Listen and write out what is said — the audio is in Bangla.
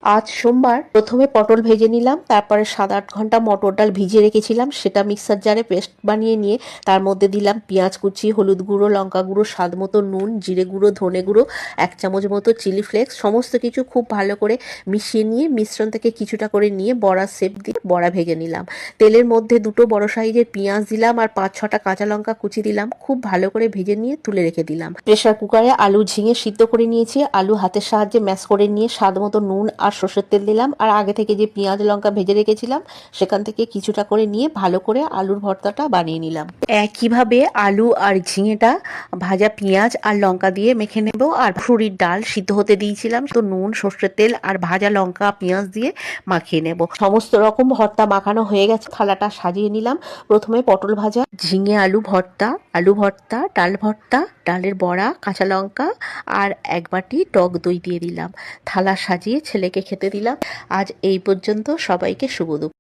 আজ সোমবার প্রথমে পটল ভেজে নিলাম, তারপরে 7-8 ঘন্টা মটর ডাল ভিজিয়ে রেখেছিলাম, সেটা মিক্সার জারে পেস্ট বানিয়ে নিয়ে তার মধ্যে দিলাম পেঁয়াজ কুচি, হলুদ গুঁড়ো, লঙ্কা গুঁড়ো, স্বাদ মতো নুন, জিরে গুঁড়ো, ধনে গুঁড়ো, 1 চামচ মতো চিলি ফ্লেক্স, সমস্ত কিছু খুব ভালো করে মিশিয়ে নিয়ে মিশ্রণ থেকে কিছুটা করে নিয়ে বড়া শেপ দিয়ে বড়া ভেজে নিলাম। তেলের মধ্যে 2টো বড় সাইজের পেঁয়াজ দিলাম আর 5-6টা কাঁচা লঙ্কা কুচি দিলাম, খুব ভালো করে ভেজে নিয়ে তুলে রেখে দিলাম। প্রেসার কুকারে আলু ঝিঙে সিদ্ধ করে নিয়েছি, আলু হাতের সাহায্যে ম্যাশ করে নিয়ে স্বাদ মতো নুন আর সর্ষের তেল দিলাম আর আগে থেকে যে পেঁয়াজ লঙ্কা ভেজে রেখেছিলাম সেখান থেকে কিছুটা করে নিয়ে ভালো করে আলুর ভর্তাটা বানিয়ে নিলাম। একইভাবে আলু আর ঝিঙেটা ভাজা পেঁয়াজ আর লঙ্কা দিয়ে মেখে নেব। আর মুসুরির ডাল সিদ্ধ হতে দিয়েছিলাম, তো নুন, সর্ষের তেল আর ভাজা লঙ্কা পেঁয়াজ দিয়ে মাখিয়ে নেব। সমস্ত রকম ভর্তা মাখানো হয়ে গেছে, থালাটা সাজিয়ে নিলাম। প্রথমে পটল ভাজা, ঝিঙে আলু ভর্তা, ডাল ভর্তা, ডালের বড়া, কাঁচা লঙ্কা আর 1 বাটি টক দই দিয়ে দিলাম। থালা সাজিয়ে ছেলেকে খেতে দিলাম। আজ এই পর্যন্ত। সবাইকে শুভ দুপুর।